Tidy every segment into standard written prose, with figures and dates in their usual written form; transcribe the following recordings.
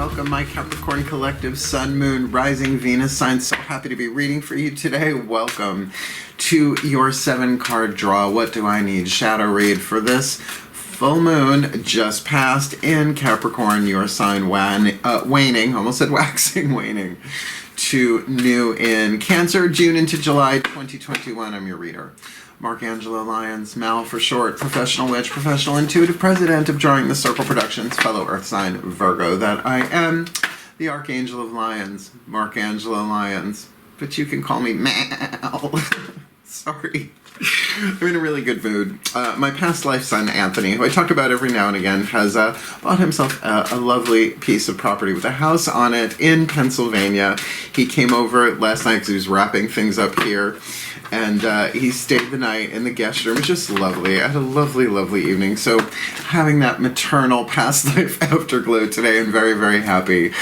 welcome my Capricorn collective Sun, Moon, Rising, Venus signs. So happy to be reading for you today. Welcome to your 7-card draw. What do I need? Shadow read for this full moon just passed in Capricorn, your sign waning, almost said waxing, waning, to new in Cancer, June into July 2021. I'm your reader. Angelo, Lyons, Mal for short, professional witch, professional intuitive president of Drawing the Circle Productions, fellow earth sign Virgo that I am, the Archangel of Lyons, Angelo Lyons, but you can call me Mal. Sorry. I'm in a really good mood. My past life son, Anthony, who I talk about every now and again, has bought himself a lovely piece of property with a house on it in Pennsylvania. He came over last night because he was wrapping things up here. And he stayed the night in the guest room. It was just lovely. I had a lovely, lovely evening. So having that maternal past life afterglow today, I'm very, very happy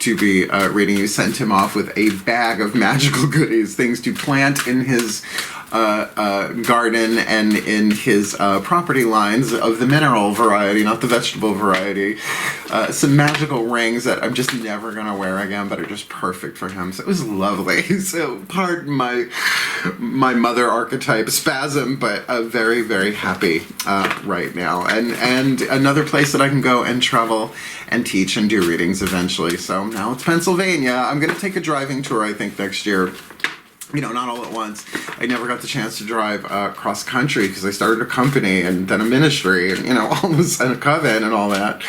to be reading you. Sent him off with a bag of magical goodies, things to plant in his garden and in his property lines of the mineral variety, not the vegetable variety. Some magical rings that I'm just never going to wear again, but are just perfect for him. So it was lovely. So pardon my mother archetype spasm, but very, very happy right now. And another place that I can go and travel and teach and do readings eventually. So now it's Pennsylvania. I'm going to take a driving tour, I think, next year. You know, not all at once. I never got the chance to drive cross country because I started a company and then a ministry and, you know, all this and a coven and all that.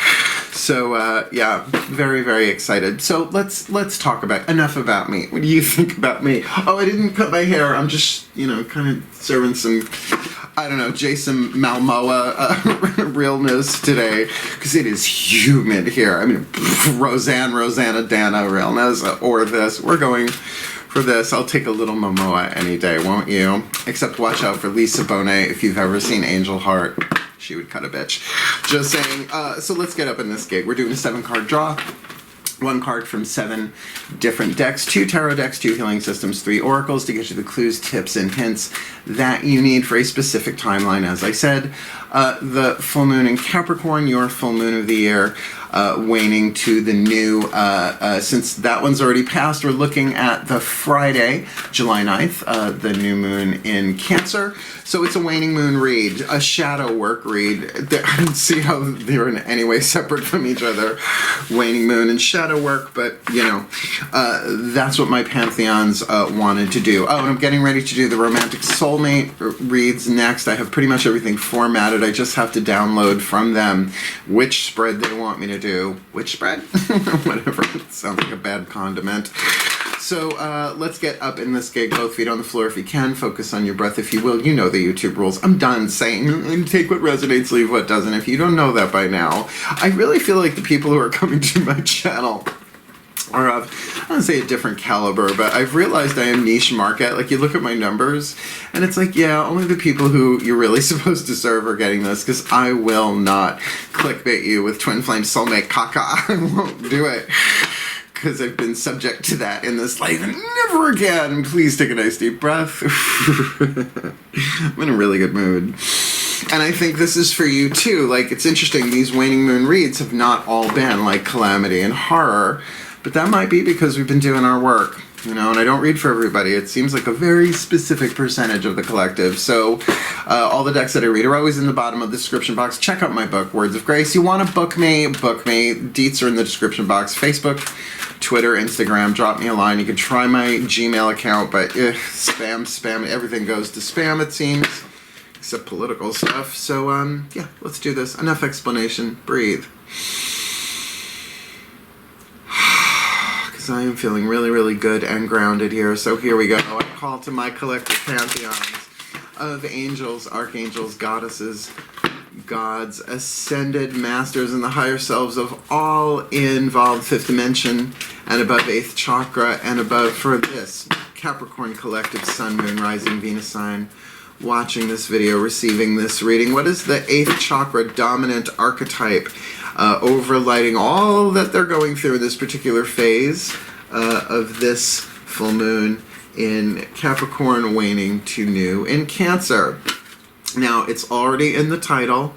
So, yeah, very, very excited. So let's talk about, enough about me. What do you think about me? Oh, I didn't cut my hair. I'm just, you know, kind of serving some, I don't know, Jason Momoa realness today because it is humid here. I mean, Rosanna Dana realness or this. We're going for this. I'll take a little Momoa any day, won't you? Except watch out for Lisa Bonet. If you've ever seen Angel Heart, she would cut a bitch. Just saying. So let's get up in this gig. We're doing a 7-card draw. 1 card from 7 different decks, 2 tarot decks, 2 healing systems, 3 oracles to get you the clues, tips, and hints that you need for a specific timeline. As I said, the full moon in Capricorn, your full moon of the year, waning to the new, since that one's already passed, we're looking at the Friday, July 9th, the new moon in Cancer. So it's a waning moon read, a shadow work read. I don't see how they're in any way separate from each other, waning moon and shadow work, but, you know, that's what my pantheons wanted to do. Oh, and I'm getting ready to do the romantic soulmate reads next. I have pretty much everything formatted. I just have to download from them which spread they want me to do. Which spread? Whatever. It sounds like a bad condiment. So let's get up in this gig, both feet on the floor if you can. Focus on your breath if you will. You know the YouTube rules. I'm done saying take what resonates, leave what doesn't. If you don't know that by now, I really feel like the people who are coming to my channel are of, I don't want to say a different caliber, but I've realized I am niche market. Like, you look at my numbers, and it's like, yeah, only the people who you're really supposed to serve are getting this, because I will not clickbait you with twin flame soulmate caca. I won't do it, because I've been subject to that in this life, and never again. Please take a nice deep breath. I'm in a really good mood. And I think this is for you too. Like, it's interesting, these waning moon reads have not all been like calamity and horror, but that might be because we've been doing our work, you know, and I don't read for everybody. It seems like a very specific percentage of the collective. So all the decks that I read are always in the bottom of the description box. Check out my book, Words of Grace. You want to book me, book me. Deets are in the description box. Facebook, Twitter, Instagram, drop me a line. You can try my Gmail account, but spam, everything goes to spam, it seems, except political stuff. So, yeah, let's do this. Enough explanation. Breathe. Because I am feeling really, really good and grounded here. So here we go. I call to my collective pantheons of angels, archangels, goddesses, gods, ascended masters, and the higher selves of all involved 5th dimension and above 8th chakra and above for this Capricorn collective Sun, Moon, Rising, Venus sign, watching this video, receiving this reading. What is the 8th chakra dominant archetype overlighting all that they're going through in this particular phase of this full moon in Capricorn, waning to new in Cancer? Now, it's already in the title,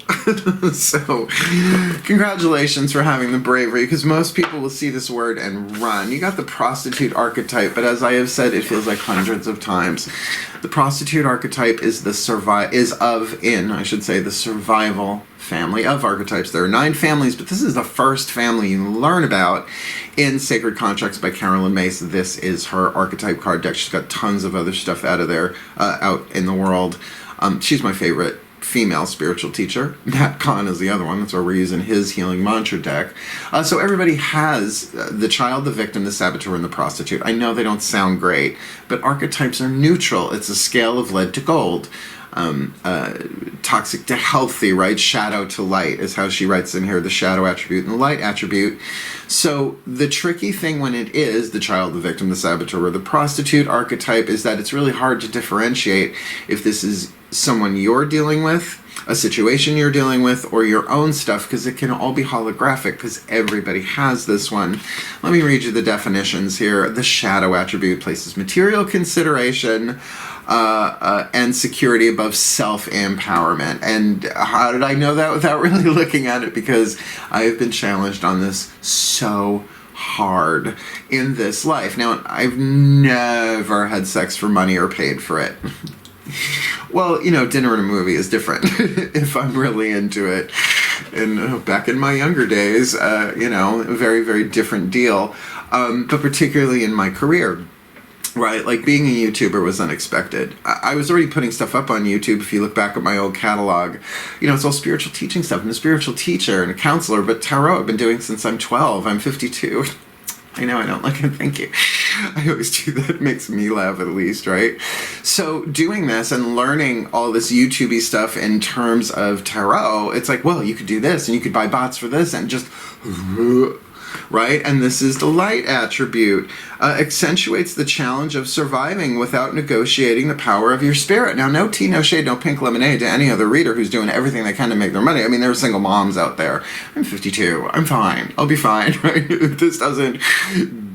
so congratulations for having the bravery, because most people will see this word and run. You got the prostitute archetype, but as I have said, it feels like hundreds of times. The prostitute archetype is the survival family of archetypes. There are 9 families, but this is the first family you learn about in Sacred Contracts by Carolyn Mace. This is her archetype card deck. She's got tons of other stuff out in the world. She's my favorite female spiritual teacher. Nat Khan is the other one. That's why we're using his healing mantra deck. So everybody has the child, the victim, the saboteur, and the prostitute. I know they don't sound great, but archetypes are neutral. It's a scale of lead to gold. Toxic to healthy, right? Shadow to light is how she writes in here, the shadow attribute and the light attribute. So the tricky thing when it is the child, the victim, the saboteur, or the prostitute archetype is that it's really hard to differentiate if this is someone you're dealing with, a situation you're dealing with, or your own stuff, because it can all be holographic, because everybody has this one. Let me read you the definitions here. The shadow attribute places material consideration and security above self-empowerment. And how did I know that without really looking at it? Because I have been challenged on this so hard in this life. Now, I've never had sex for money or paid for it. Well, you know, dinner and a movie is different if I'm really into it. And back in my younger days, you know, a very, very different deal. But particularly in my career, right? Like being a YouTuber was unexpected. I was already putting stuff up on YouTube. If you look back at my old catalog, you know, it's all spiritual teaching stuff. I'm a spiritual teacher and a counselor, but tarot I've been doing since I'm 12. I'm 52. I know I don't like it. Thank you. I always do that. It makes me laugh at least, right? So doing this and learning all this YouTube-y stuff in terms of tarot, it's like, well, you could do this and you could buy bots for this and just... right? And this is the light attribute. Accentuates the challenge of surviving without negotiating the power of your spirit. Now, no tea, no shade, no pink lemonade to any other reader who's doing everything they can to make their money. I mean, there are single moms out there. I'm 52. I'm fine. I'll be fine, right? If this doesn't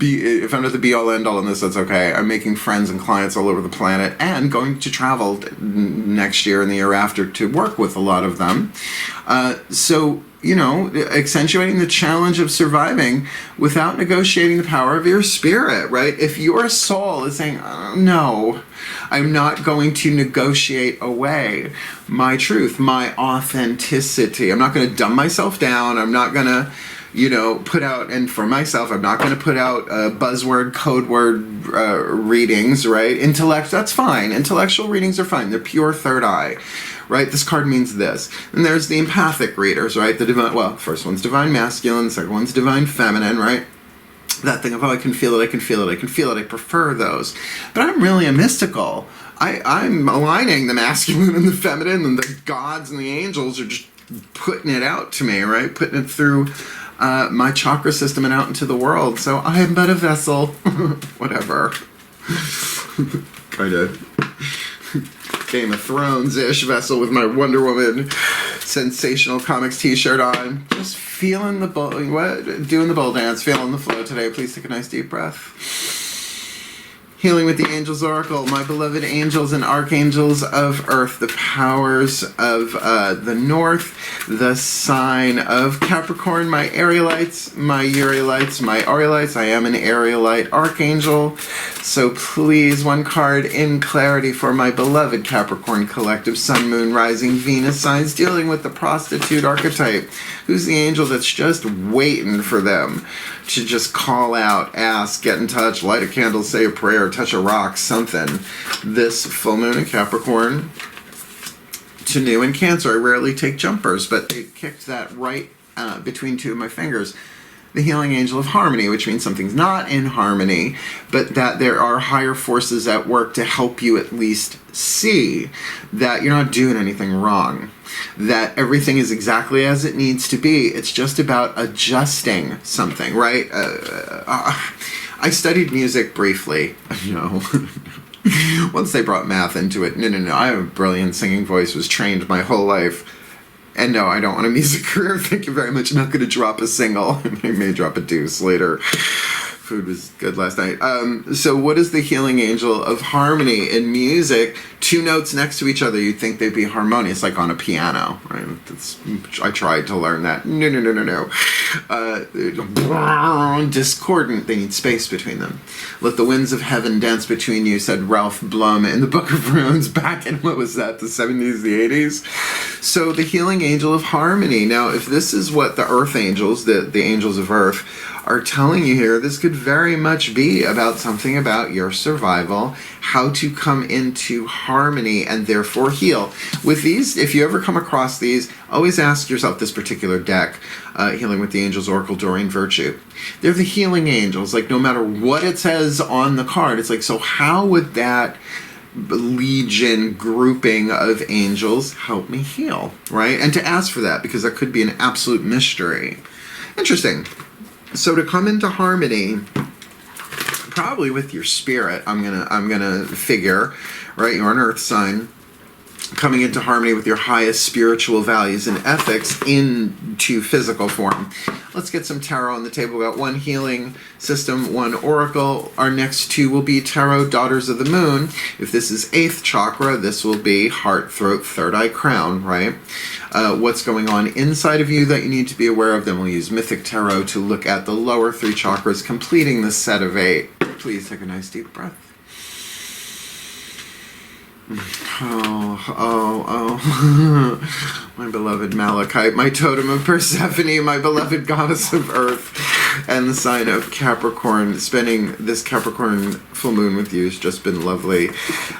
if I'm not the be-all, end-all in this, that's okay. I'm making friends and clients all over the planet and going to travel next year and the year after to work with a lot of them. So, you know, accentuating the challenge of surviving without negotiating the power of your spirit, right? If your soul is saying, oh, no, I'm not going to negotiate away my truth, my authenticity. I'm not going to dumb myself down. I'm not going to, you know, put out, and for myself, I'm not going to put out buzzword, code word readings, right? Intellect, that's fine. Intellectual readings are fine. They're pure third eye. Right, this card means this. And there's the empathic readers, right? The divine, well, first one's divine masculine, the second one's divine feminine, right? That thing of, oh, I can feel it, I can feel it, I can feel it, I prefer those. But I'm really a mystical. I'm aligning the masculine and the feminine, and the gods and the angels are just putting it out to me, right? Putting it through my chakra system and out into the world. So I am but a vessel. Whatever. Kind of Game of Thrones-ish vessel with my Wonder Woman Sensational Comics t-shirt on. Just feeling the doing the bull dance, feeling the flow today. Please take a nice deep breath. Healing with the Angels Oracle, my beloved angels and archangels of Earth, the powers of the North, the sign of Capricorn, my Aerialites, my Urielites, my Aurielites. I am an Aerialite archangel, so please, one card in clarity for my beloved Capricorn collective, Sun, Moon, Rising, Venus signs dealing with the prostitute archetype. Who's the angel that's just waiting for them to just call out, ask, get in touch, light a candle, say a prayer, touch a rock, something. This full moon in Capricorn to new in Cancer. I rarely take jumpers, but they kicked that right between two of my fingers. The healing angel of harmony, which means something's not in harmony, but that there are higher forces at work to help you at least see that you're not doing anything wrong, that everything is exactly as it needs to be. It's just about adjusting something, right? I studied music briefly, once they brought math into it. No, I have a brilliant singing voice, was trained my whole life. And no, I don't want a music career. Thank you very much. I'm not going to drop a single. I may drop a deuce later. food was good last night. So what is the healing angel of harmony in music? Two notes next to each other, you'd think they'd be harmonious, like on a piano, right? I tried to learn that. No. Discordant, they need space between them. Let the winds of heaven dance between you, said Ralph Blum in the Book of Runes back in, what was that, the 70s, the 80s? So the healing angel of harmony. Now, if this is what the earth angels, the angels of earth, are telling you here, this could very much be about something about your survival, how to come into harmony and therefore heal. With these, if you ever come across these, always ask yourself this particular deck, Healing with the Angels, Oracle, Doreen, Virtue. They're the healing angels. Like, no matter what it says on the card, it's like, so how would that legion grouping of angels help me heal, right? And to ask for that, because that could be an absolute mystery. Interesting. So to come into harmony, probably with your spirit, I'm gonna figure, right? You're an earth sign, coming into harmony with your highest spiritual values and ethics into physical form. Let's get some tarot on the table. We got one healing system, one oracle. Our next two will be tarot, daughters of the moon. If this is 8th chakra, this will be heart, throat, third eye, crown, right? What's going on inside of you that you need to be aware of. Then we'll use mythic tarot to look at the lower 3 chakras, completing the set of 8. Please take a nice deep breath. Oh, my beloved Malachite, my totem of Persephone, my beloved goddess of earth, and the sign of Capricorn. Spending this Capricorn full moon with you has just been lovely.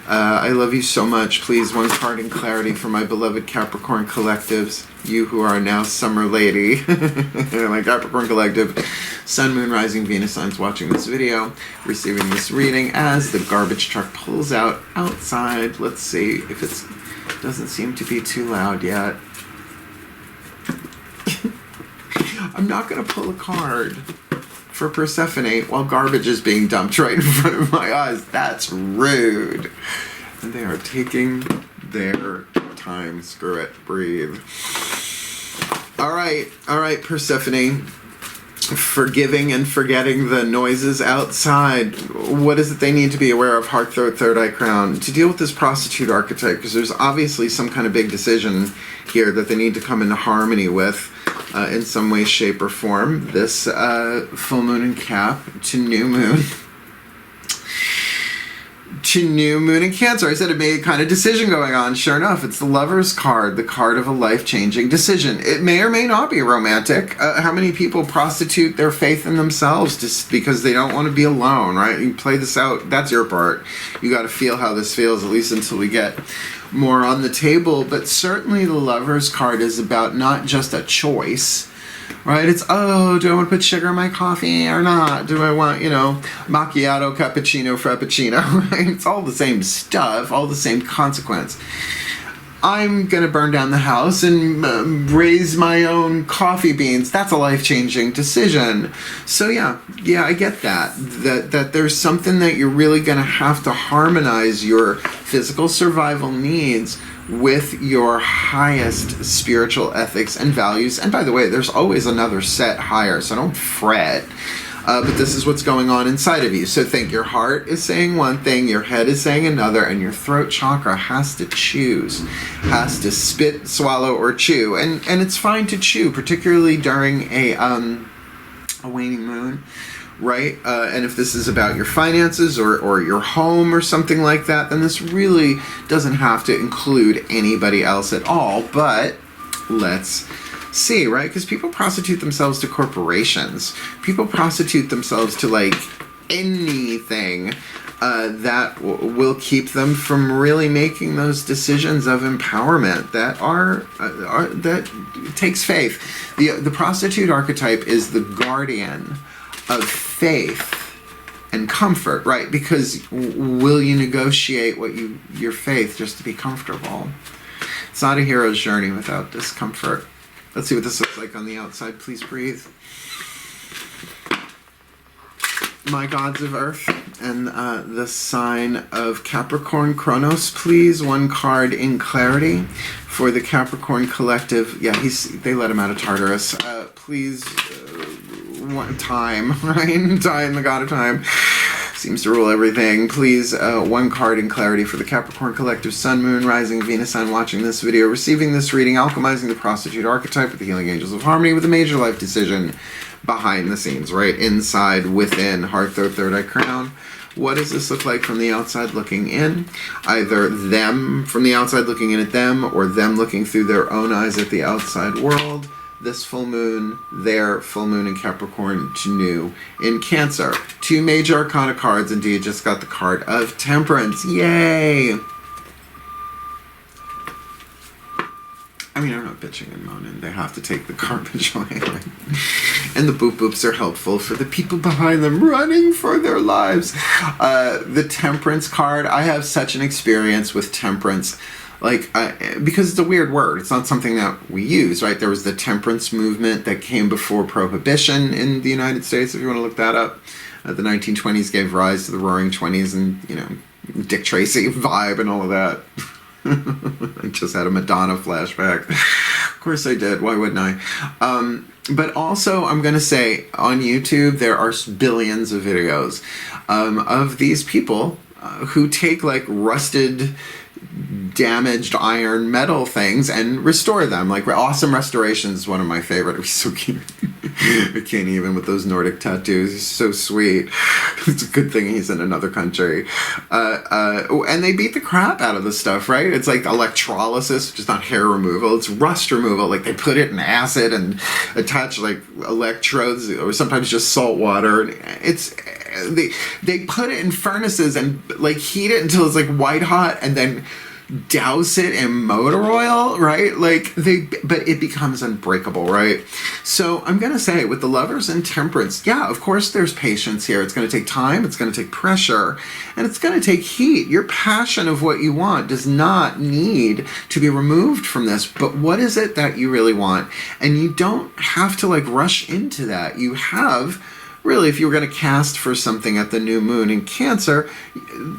I love you so much. Please, one card in clarity for my beloved Capricorn collectives, you who are now summer lady, my Capricorn collective, Sun, Moon, Rising, Venus signs watching this video, receiving this reading as the garbage truck pulls out outside. Let's see if it doesn't seem to be too loud yet. I'm not going to pull a card for Persephone while garbage is being dumped right in front of my eyes. That's rude. And they are taking their time. Screw it. Breathe. All right, Persephone. Forgiving and forgetting the noises outside. What is it they need to be aware of? Heart, throat, third eye, crown. To deal with this prostitute archetype, because there's obviously some kind of big decision here that they need to come into harmony with in some way, shape, or form. This full moon in Cap to new moon. To new moon in Cancer. I said it made a kind of decision going on. Sure enough, it's the Lover's card, the card of a life-changing decision. It may or may not be romantic. How many people prostitute their faith in themselves just because they don't want to be alone, right? You play this out. That's your part. You got to feel how this feels, at least until we get more on the table. But certainly the Lover's card is about not just a choice, right? It's, oh, do I want to put sugar in my coffee or not? Do I want, macchiato, cappuccino, frappuccino, right? It's all the same stuff, all the same consequence. I'm going to burn down the house and raise my own coffee beans. That's a life-changing decision. So yeah, I get that. That there's something that you're really going to have to harmonize your physical survival needs with your highest spiritual ethics and values. And by the way, there's always another set higher, so don't fret. But this is what's going on inside of you. So think your heart is saying one thing, your head is saying another, and your throat chakra has to choose, has to spit, swallow, or chew. And it's fine to chew, particularly during a waning moon, right? And if this is about your finances or your home or something like that, then this really doesn't have to include anybody else at all. But let's see, right? Because people prostitute themselves to corporations. People prostitute themselves to like anything that will keep them from really making those decisions of empowerment that are that takes faith. The prostitute archetype is the guardian of faith and comfort, right? Because will you negotiate your faith just to be comfortable? It's not a hero's journey without discomfort. Let's see what this looks like on the outside. Please breathe. My gods of earth and the sign of Capricorn, Kronos, please. One card in clarity for the Capricorn collective. Yeah, they let him out of Tartarus. Please, time, right? Time, the god of time, seems to rule everything. Please, one card in clarity for the Capricorn collective, Sun, Moon, Rising, Venus sign watching this video, receiving this reading, alchemizing the prostitute archetype with the healing angels of harmony with a major life decision behind the scenes, right? Inside, within, heart, third eye, crown. What does this look like from the outside looking in? Either them from the outside looking in at them, or them looking through their own eyes at the outside world. This full moon, their full moon in Capricorn to new in Cancer. Two major arcana cards. Indeed, just got the card of Temperance. Yay! I mean, I'm not bitching and moaning. They have to take the garbage away. And the boop boops are helpful for the people behind them running for their lives. The Temperance card, I have such an experience with Temperance. Like, because it's a weird word. It's not something that we use, right? There was the temperance movement that came before Prohibition in the United States, if you want to look that up. The 1920s gave rise to the Roaring Twenties and, you know, Dick Tracy vibe and all of that. I just had a Madonna flashback. Of course I did. Why wouldn't I? But also, I'm going to say, on YouTube, there are billions of videos of these people who take, like, rusted, damaged iron metal things and restore them. Like, awesome restorations is one of my favorite. He's so cute. I can't even with those Nordic tattoos. He's so sweet. It's a good thing he's in another country. And they beat the crap out of the stuff, right? It's like electrolysis, which is not hair removal. It's rust removal. Like, they put it in acid and attach, like, electrodes or sometimes just salt water. It's... They put it in furnaces and, like, heat it until it's, like, white hot and then douse it in motor oil, right? Like, but it becomes unbreakable, right? So I'm going to say with the Lovers and Temperance, yeah, of course there's patience here. It's going to take time. It's going to take pressure, and it's going to take heat. Your passion of what you want does not need to be removed from this, but what is it that you really want? And you don't have to, like, rush into that. You have... Really, if you were going to cast for something at the new moon in Cancer,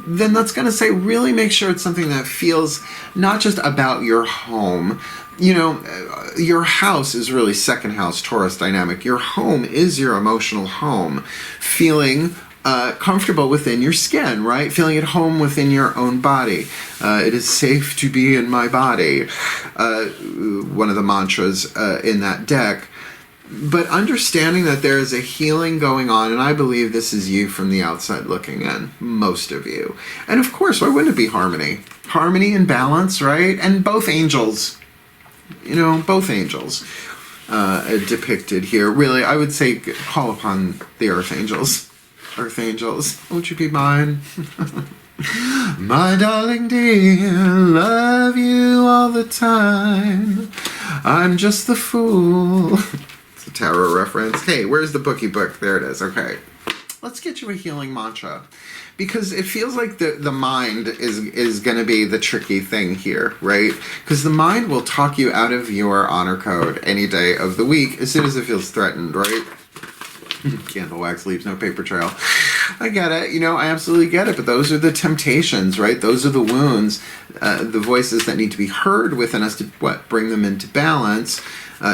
then that's going to say really make sure it's something that feels not just about your home. You know, your house is really second house Taurus dynamic. Your home is your emotional home. Feeling comfortable within your skin, right? Feeling at home within your own body. It is safe to be in my body. One of the mantras in that deck. But understanding that there is a healing going on, and I believe this is you from the outside looking in, most of you. And of course, why wouldn't it be harmony? Harmony and balance, right? And both angels, you know, both angels depicted here. Really, I would say call upon the Earth Angels. Earth Angels, won't you be mine? My darling dear, love you all the time. I'm just the fool. It's a tarot reference. Hey, where's the bookie book? There it is. Okay. Let's get you a healing mantra. Because it feels like the mind is going to be the tricky thing here, right? Because the mind will talk you out of your honor code any day of the week as soon as it feels threatened, right? Candle wax leaves no paper trail. I get it. You know, I absolutely get it. But those are the temptations, right? Those are the wounds, the voices that need to be heard within us to, bring them into balance.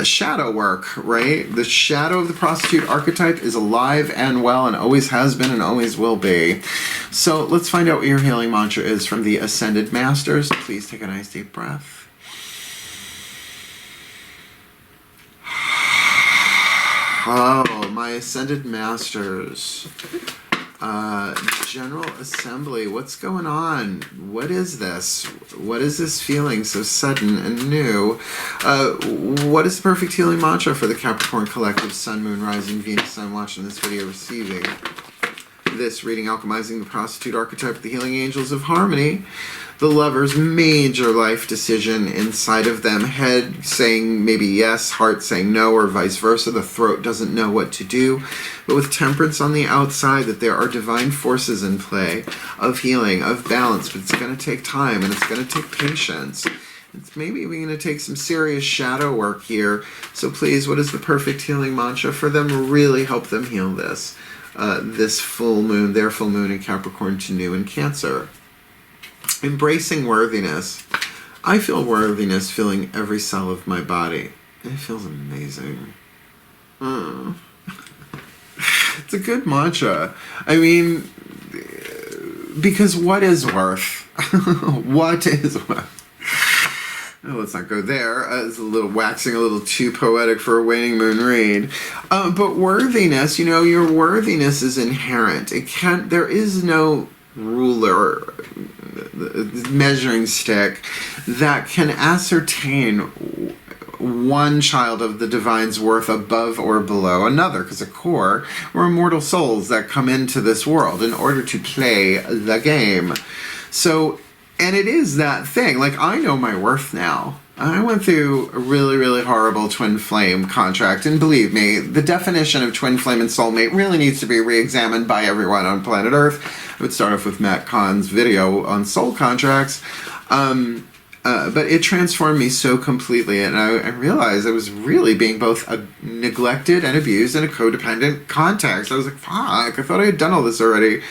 Shadow work, right? The shadow of the prostitute archetype is alive and well and always has been and always will be. So let's find out what your healing mantra is from the Ascended Masters. Please take a nice deep breath. Oh, my Ascended Masters. General Assembly, what's going on? What is this? What is this feeling so sudden and new? What is the perfect healing mantra for the Capricorn collective, Sun, Moon, Rising, Venus sign watching this video, receiving this reading, alchemizing the prostitute archetype, the healing angels of harmony, the lover's major life decision inside of them, head saying maybe yes, heart saying no, or vice versa. The throat doesn't know what to do. But with Temperance on the outside, that there are divine forces in play of healing, of balance, but it's going to take time and it's going to take patience. It's maybe we're going to take some serious shadow work here. So please, what is the perfect healing mantra for them? Really help them heal this. This full moon, their full moon in Capricorn to new in Cancer. Embracing worthiness. I feel worthiness filling every cell of my body. It feels amazing. It's a good mantra. I mean, because what is worth? What is worth? Oh, let's not go there. It's a little waxing a little too poetic for a waning moon read. But worthiness, you know, your worthiness is inherent. There is no ruler, measuring stick that can ascertain one child of the divine's worth above or below another, because of course we're immortal souls that come into this world in order to play the game. So, and it is that thing, like, I know my worth now. I went through a really, really horrible twin flame contract, and believe me, the definition of twin flame and soulmate really needs to be re-examined by everyone on planet Earth. I would start off with Matt Kahn's video on soul contracts, but it transformed me so completely, and I realized I was really being both neglected and abused in a codependent context. I was like, fuck, I thought I had done all this already.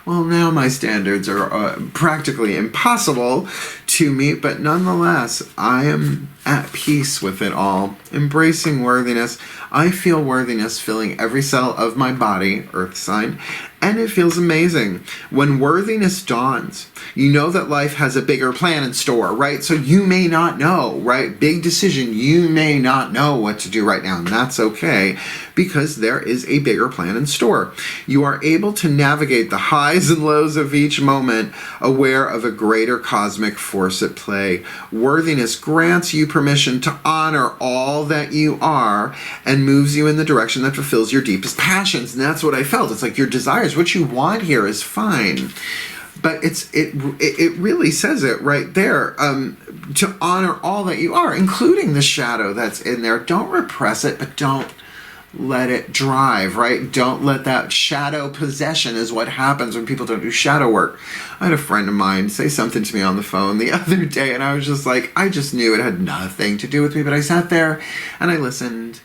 Well, now my standards are practically impossible to meet, but nonetheless, I am at peace with it all, embracing worthiness. I feel worthiness filling every cell of my body, earth sign, and it feels amazing. When worthiness dawns, you know that life has a bigger plan in store, right? So you may not know, right? Big decision, you may not know what to do right now, and that's okay, because there is a bigger plan in store. You are able to navigate the highs and lows of each moment, aware of a greater cosmic force at play. Worthiness grants you permission to honor all that you are and moves you in the direction that fulfills your deepest passions. And that's what I felt. It's like your desires, what you want here is fine. But it really says it right there, to honor all that you are, including the shadow that's in there. Don't repress it, but don't let it drive, right? Don't let that shadow possession is what happens when people don't do shadow work. I had a friend of mine say something to me on the phone the other day, and I was just like, I just knew it had nothing to do with me, but I sat there and I listened,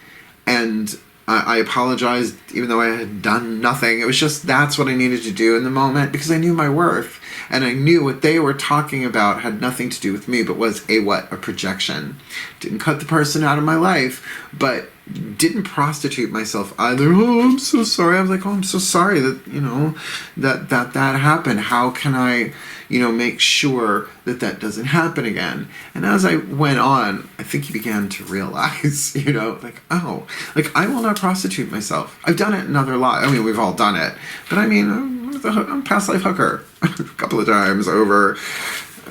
and I apologized even though I had done nothing. It was just, that's what I needed to do in the moment, because I knew my worth, and I knew what they were talking about had nothing to do with me, but was a projection. Didn't cut the person out of my life, but didn't prostitute myself either. Oh, I'm so sorry. I was like, oh, I'm so sorry that, you know, that happened. How can I, you know, make sure that that doesn't happen again? And as I went on, I think he began to realize, you know, like, oh, like, I will not prostitute myself. I've done it in other lives. I mean, we've all done it. But I mean, I'm a past life hooker a couple of times over.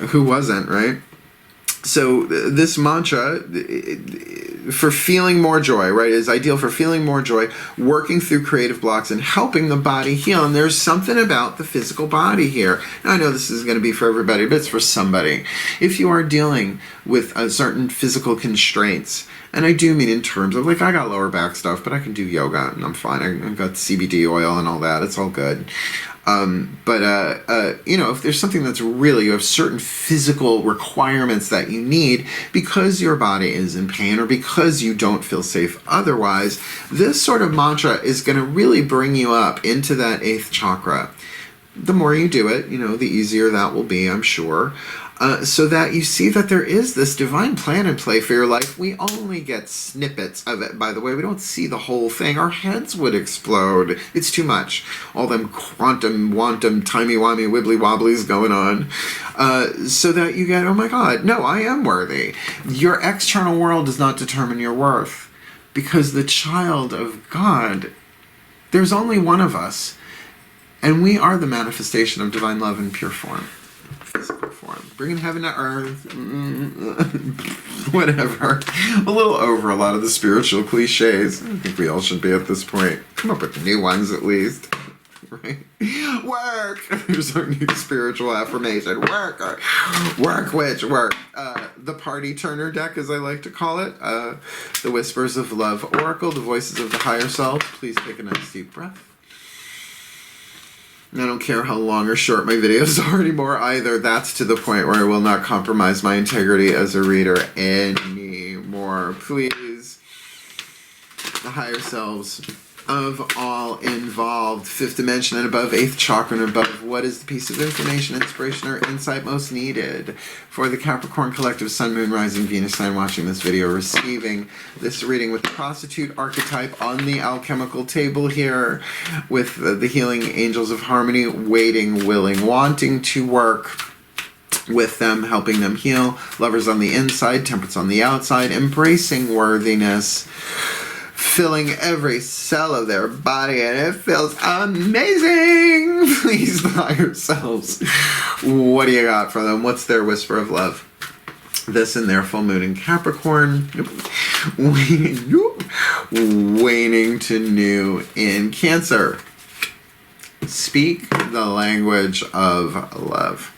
Who wasn't, right? So this mantra, for feeling more joy, right, is ideal for feeling more joy, working through creative blocks and helping the body heal. And there's something about the physical body here. Now, I know this is going to be for everybody, but it's for somebody. If you are dealing with certain physical constraints, and I do mean in terms of, like, I got lower back stuff, but I can do yoga and I'm fine. I've got CBD oil and all that. It's all good. You know, if there's something that's really, you have certain physical requirements that you need because your body is in pain or because you don't feel safe otherwise, this sort of mantra is going to really bring you up into that 8th chakra. The more you do it, you know, the easier that will be, I'm sure. So that you see that there is this divine plan in play for your life. We only get snippets of it, by the way. We don't see the whole thing. Our heads would explode. It's too much. All them quantum, timey-wimey, wibbly-wobblies going on. So that you get, oh my God, no, I am worthy. Your external world does not determine your worth. Because the child of God, there's only one of us. And we are the manifestation of divine love in pure form. Physical form. Bringing heaven to earth. Whatever. A little over a lot of the spiritual cliches. I think we all should be at this point. Come up with new ones at least. Right? Work! Here's our new spiritual affirmation. Work! Work, witch, work. The party turner deck, as I like to call it. The Whispers of Love Oracle. The Voices of the Higher Self. Please take a nice deep breath. I don't care how long or short my videos are anymore either. That's to the point where I will not compromise my integrity as a reader anymore. Please, the higher selves, of all involved. Fifth dimension and above, eighth chakra and above. What is the piece of information, inspiration, or insight most needed for the Capricorn collective Sun, Moon, Rising, Venus sign watching this video, receiving this reading with the Prostitute archetype on the alchemical table here, with the healing angels of harmony, waiting, willing, wanting to work with them, helping them heal. Lovers on the inside, temperance on the outside, embracing worthiness, filling every cell of their body, and it feels amazing. Please the higher selves. What do you got for them? What's their whisper of love? This in their full moon in Capricorn. Waning to new in Cancer. Speak the language of love.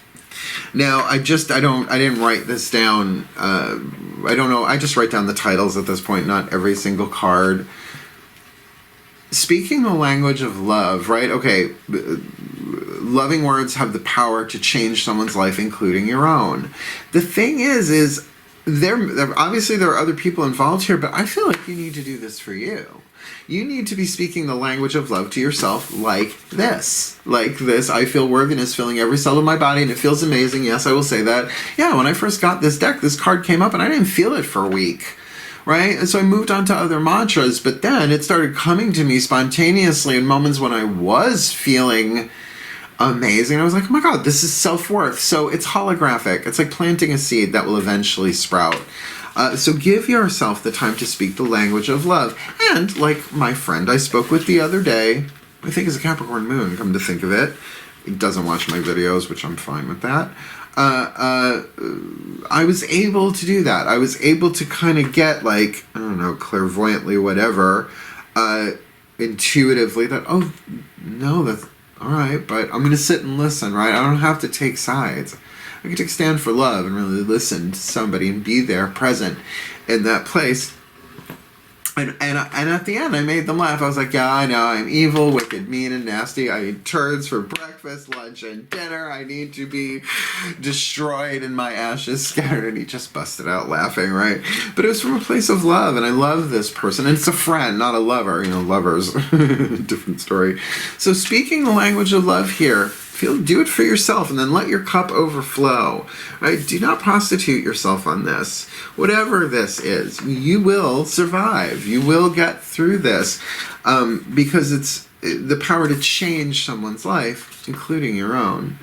Now, I didn't write this down. I don't know. I just write down the titles at this point, not every single card. Speaking the language of love, right? Okay, loving words have the power to change someone's life, including your own. The thing is obviously there are other people involved here, but I feel like you need to do this for you. You need to be speaking the language of love to yourself like this. Like this. I feel worthiness filling every cell of my body, and it feels amazing. Yes, I will say that. Yeah, when I first got this deck, this card came up, and I didn't feel it for a week. Right? And so I moved on to other mantras, but then it started coming to me spontaneously in moments when I was feeling amazing. I was like, oh my God, this is self-worth. So it's holographic. It's like planting a seed that will eventually sprout. So give yourself the time to speak the language of love. And like my friend I spoke with the other day, I think is a Capricorn moon, come to think of it. He doesn't watch my videos, which I'm fine with that. I was able to do that. I was able to kind of get like, I don't know, clairvoyantly, whatever, intuitively that, oh, no, that's all right, but I'm going to sit and listen, right? I don't have to take sides. I can take a stand for love and really listen to somebody and be there, present in that place. And at the end, I made them laugh. I was like, yeah, I know, I'm evil, wicked, mean, and nasty. I eat turds for breakfast, lunch, and dinner. I need to be destroyed and my ashes scattered. And he just busted out laughing, right? But it was from a place of love, and I love this person. And it's a friend, not a lover. You know, lovers, different story. So speaking the language of love here, do it for yourself, and then let your cup overflow. Right? Do not prostitute yourself on this. Whatever this is, you will survive. You will get through this, because it's the power to change someone's life, including your own.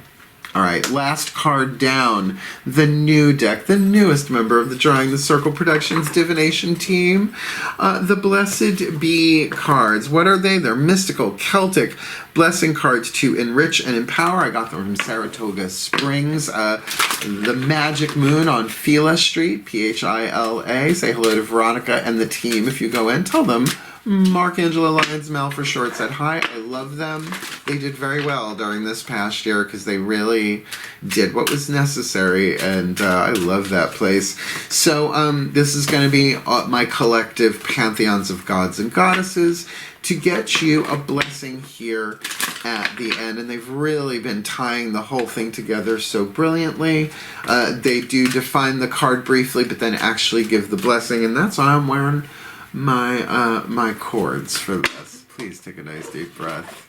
All right, last card down, the new deck, the newest member of the Drawing the Circle Productions divination team, the Blessed Bee cards. What are they? They're mystical, Celtic blessing cards to enrich and empower. I got them from Saratoga Springs. The Magic Moon on Phila Street, Phila. Say hello to Veronica and the team. If you go in, tell them Mark, Angelo, Lyons, Mel for short said hi. I love them. They did very well during this past year because they really did what was necessary, and I love that place. So this is going to be my collective pantheons of gods and goddesses to get you a blessing here at the end, and they've really been tying the whole thing together so brilliantly. They do define the card briefly, but then actually give the blessing, and that's why I'm wearing my cords for this. Please take a nice deep breath.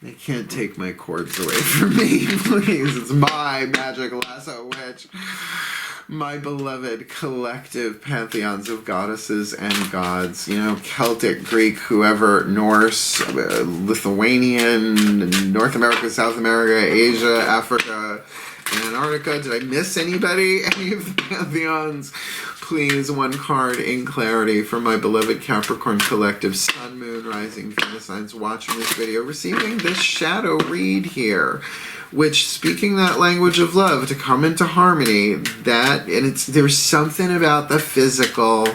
They can't take my cords away from me, please. It's my magic lasso witch. My beloved collective pantheons of goddesses and gods. You know, Celtic, Greek, whoever, Norse, Lithuanian, North America, South America, Asia, Africa, Antarctica. Did I miss anybody? Any of the pantheons? Please, one card in clarity for my beloved Capricorn collective, Sun, Moon, Rising, Venus signs watching this video, receiving this shadow read here, which, speaking that language of love, to come into harmony, there's something about the physical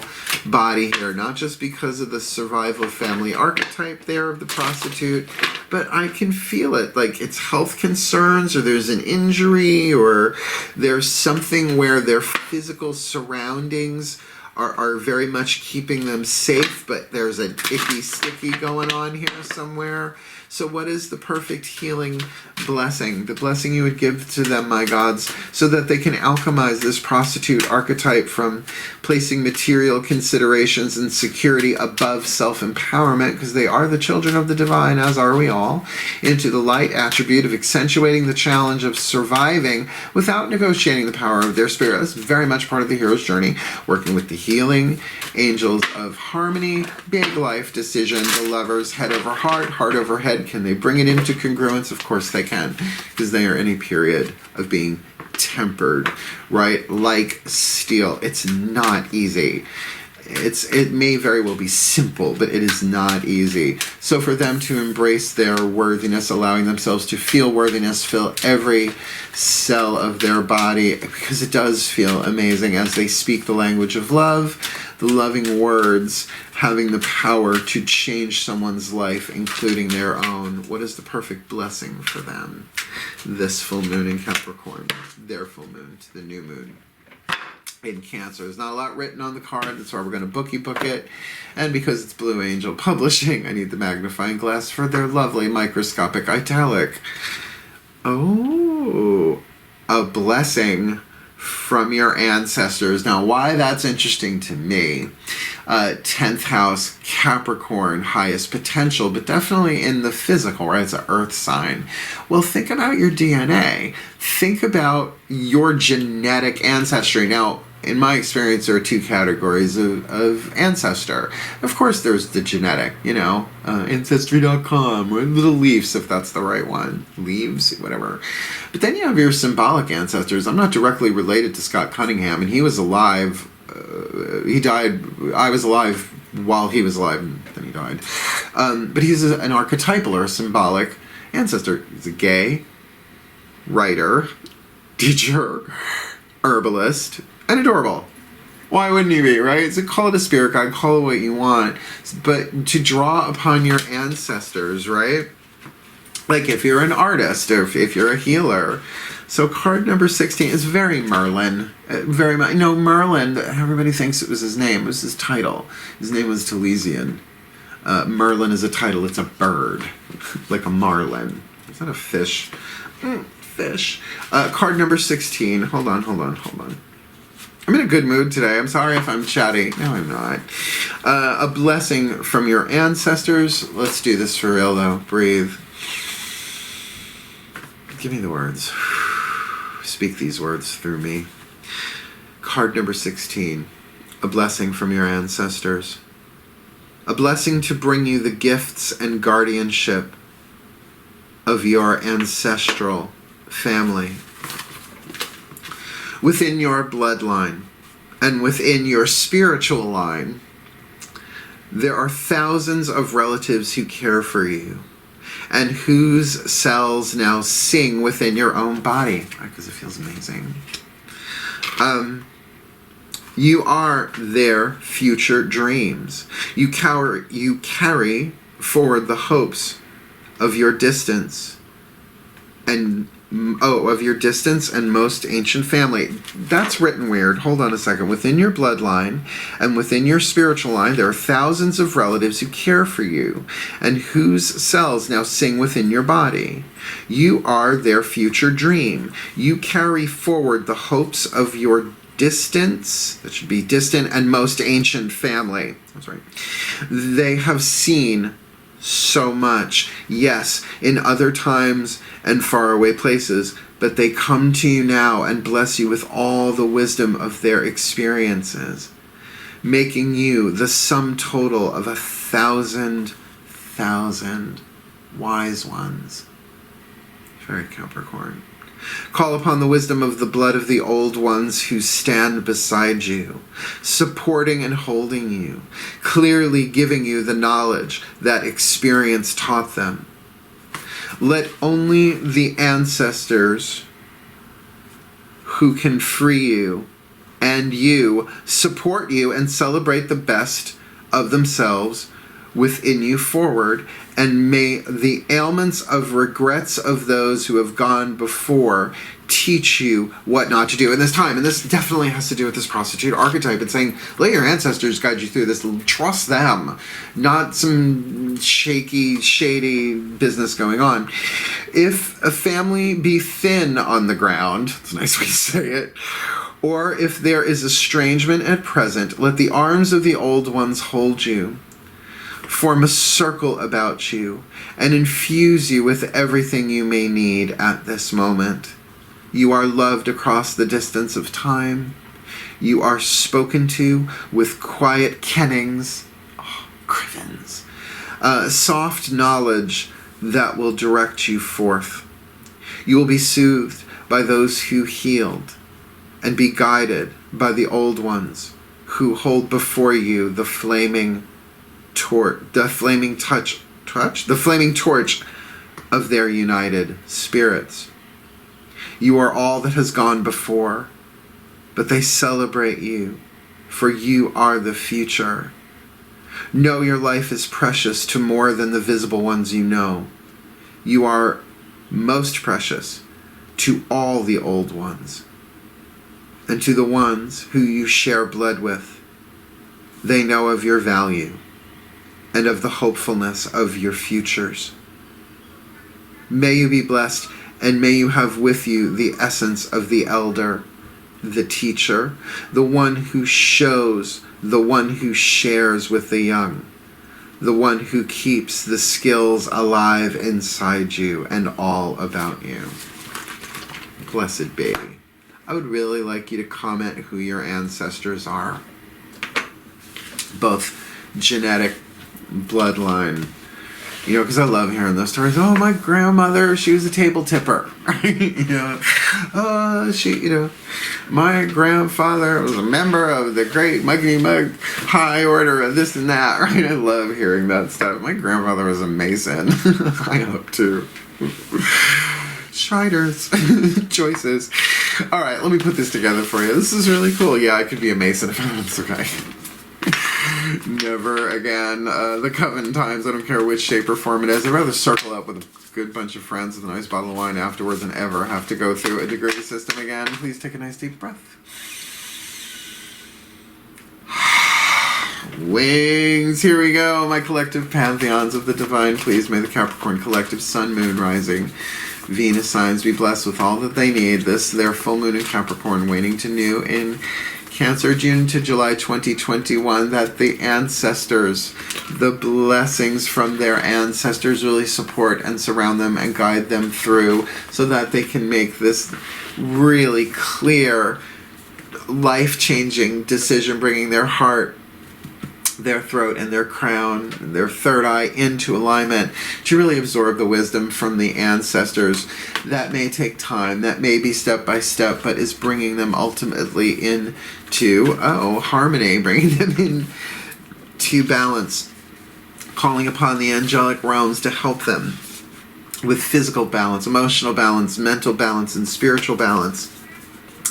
body here, not just because of the survival family archetype there of the prostitute, but I can feel it, like it's health concerns, or there's an injury, or there's something where their physical surroundings are very much keeping them safe, but there's an icky sticky going on here somewhere. So what is the perfect healing blessing? The blessing you would give to them, my gods, so that they can alchemize this prostitute archetype from placing material considerations and security above self-empowerment, because they are the children of the divine, as are we all, into the light attribute of accentuating the challenge of surviving without negotiating the power of their spirit. That's very much part of the hero's journey, working with the healing angels of harmony, big life decision, the lovers, head over heart, heart over head. Can they bring it into congruence? Of course they can, because they are in a period of being tempered, right? Like steel. It's not easy. It may very well be simple, but it is not easy. So for them to embrace their worthiness, allowing themselves to feel worthiness, feel every cell of their body, because it does feel amazing as they speak the language of love, the loving words, having the power to change someone's life, including their own. What is the perfect blessing for them? This full moon in Capricorn, their full moon to the new moon in Cancer. There's not a lot written on the card. That's why we're going to book it. And because it's Blue Angel Publishing, I need the magnifying glass for their lovely microscopic italic. Oh, a blessing from your ancestors. Now, why that's interesting to me, 10th house, Capricorn, highest potential, but definitely in the physical, right? It's an earth sign. Well, think about your DNA. Think about your genetic ancestry. Now, in my experience, there are two categories of ancestor. Of course, there's the genetic, Ancestry.com, or Little Leaves, if that's the right one. Leaves, whatever. But then you have your symbolic ancestors. I'm not directly related to Scott Cunningham, and he was alive. He died. I was alive while he was alive, and then he died. But he's an archetypal or a symbolic ancestor. He's a gay writer, teacher, herbalist, and adorable. Why wouldn't he be, right? So call it a spirit guide, call it what you want. But to draw upon your ancestors, right? Like if you're an artist or if you're a healer. So card number 16 is very Merlin. Very much. No, Merlin, everybody thinks it was his name. It was his title. His name was Talesian. Merlin is a title. It's a bird. Like a marlin. Is that a fish? Fish. Card number 16. Hold on. I'm in a good mood today. I'm sorry if I'm chatty. No, I'm not. A blessing from your ancestors. Let's do this for real, though. Breathe. Give me the words. Speak these words through me. Card number 16. A blessing from your ancestors. A blessing to bring you the gifts and guardianship of your ancestral family. Within your bloodline and within your spiritual line, there are thousands of relatives who care for you and whose cells now sing within your own body, because it feels amazing. You are their future dreams. You carry forward the hopes of your distance and most ancient family. That's written weird. Hold on a second. Within your bloodline and within your spiritual line, there are thousands of relatives who care for you and whose cells now sing within your body. You are their future dream. You carry forward the hopes of your distance, that should be distant, and most ancient family. That's right. They have seen so much, yes, in other times and faraway places, but they come to you now and bless you with all the wisdom of their experiences, making you the sum total of 1,000 wise ones. Very Capricorn. Call upon the wisdom of the blood of the old ones who stand beside you, supporting and holding you, clearly giving you the knowledge that experience taught them. Let only the ancestors who can free you and you support you and celebrate the best of themselves within you forward, and may the ailments of regrets of those who have gone before teach you what not to do in this time. And this definitely has to do with this prostitute archetype. It's saying, let your ancestors guide you through this. Trust them, not some shaky, shady business going on. If a family be thin on the ground, it's a nice way to say it, or if there is estrangement at present, let the arms of the old ones hold you, form a circle about you, and infuse you with everything you may need at this moment. You are loved across the distance of time. You are spoken to with quiet kennings, crivens, soft knowledge that will direct you forth. You will be soothed by those who healed, and be guided by the old ones who hold before you the flaming torch of their united spirits. You are all that has gone before, but they celebrate you, for you are the future. Know your life is precious to more than the visible ones you know. You are most precious to all the old ones, and to the ones who you share blood with. They know of your value and of the hopefulness of your futures. May you be blessed, and may you have with you the essence of the elder, the teacher, the one who shows, the one who shares with the young, the one who keeps the skills alive inside you and all about you. Blessed baby. I would really like you to comment who your ancestors are. Both genetic, bloodline, you know, because I love hearing those stories. Oh, my grandmother, she was a table tipper. My grandfather was a member of the great Muggity Mug High Order of this and that, right? I love hearing that stuff. My grandfather was a Mason. I hope too. Schneiders. Choices. All right, let me put this together for you. This is really cool. Yeah, I could be a Mason if it's okay. Never again. The Coven times, I don't care which shape or form it is. I'd rather circle up with a good bunch of friends with a nice bottle of wine afterwards than ever have to go through a degree system again. Please take a nice deep breath. Wings. Here we go. My collective pantheons of the divine. Please may the Capricorn collective sun, moon, rising, Venus signs be blessed with all that they need. This, their full moon in Capricorn, waning to new in Cancer, June to July 2021, that the ancestors, the blessings from their ancestors really support and surround them and guide them through so that they can make this really clear, life-changing decision, bringing their heart, their throat, and their crown, their third eye into alignment to really absorb the wisdom from the ancestors. That may take time, that may be step by step, but is bringing them ultimately into harmony, bringing them in to balance, calling upon the angelic realms to help them with physical balance, emotional balance, mental balance, and spiritual balance,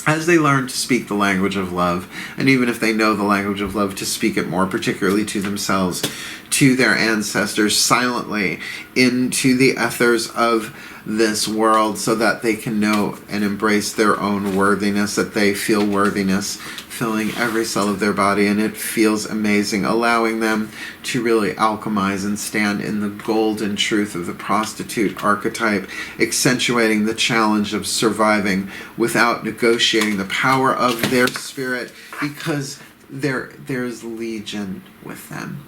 as they learn to speak the language of love, and even if they know the language of love, to speak it more, particularly to themselves, to their ancestors, silently into the ethers of this world, so that they can know and embrace their own worthiness, that they feel worthiness filling every cell of their body, and it feels amazing, allowing them to really alchemize and stand in the golden truth of the prostitute archetype, accentuating the challenge of surviving without negotiating the power of their spirit, because there's legion with them.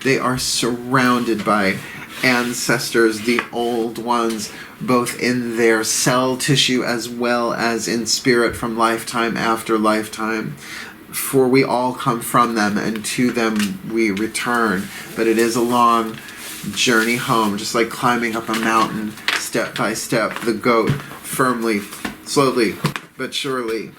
They are surrounded by ancestors, the old ones, both in their cell tissue as well as in spirit from lifetime after lifetime. For we all come from them, and to them we return. But it is a long journey home, just like climbing up a mountain, step by step. The goat firmly, slowly, but surely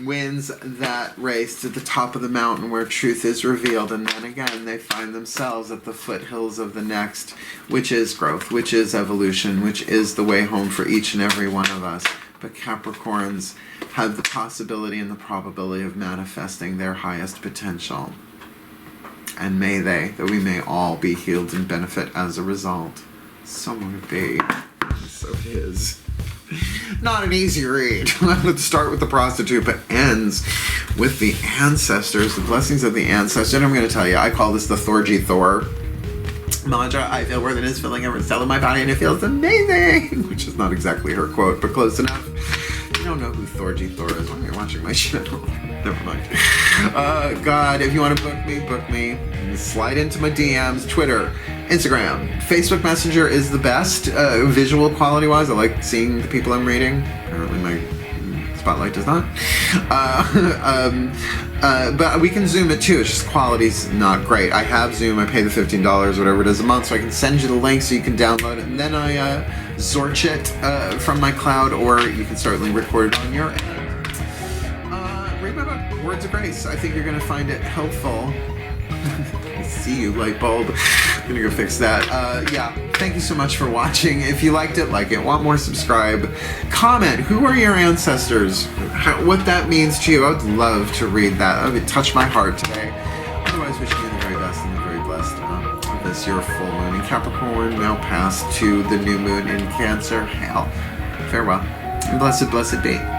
wins that race to the top of the mountain where truth is revealed, and then again they find themselves at the foothills of the next, which is growth, which is evolution, which is the way home for each and every one of us. But Capricorns have the possibility and the probability of manifesting their highest potential. And may they, that we may all be healed and benefit as a result. So may it be. So it is. Not an easy read. Let's start with the Prostitute, but ends with the ancestors, the blessings of the ancestors. And I'm going to tell you, I call this the Thorgy Thor mantra. I feel worthiness filling every cell of my body and it feels amazing, which is not exactly her quote, but close enough. You don't know who Thorgy Thor is when you're watching my channel. Never mind. God, if you want to book me. Slide into my DMs, Twitter, Instagram, Facebook Messenger is the best, visual quality wise. I like seeing the people I'm reading. Apparently my spotlight does not. But we can Zoom it too. It's just quality's not great. I have Zoom. I pay the $15, whatever it is a month, so I can send you the link so you can download it, and then I Zorch it from my cloud, or you can certainly record it on your end. Read my book, Words of Grace. I think you're going to find it helpful. I see you, light bulb. I'm gonna go fix that. Yeah, thank you so much for watching. If you liked it, like it. Want more, subscribe. Comment, who are your ancestors? What that means to you. I would love to read that. That would touch my heart today. Otherwise, wishing you the very best and the very blessed of this your full moon in Capricorn, now past to the new moon in Cancer. Hail. Farewell. And blessed, blessed day.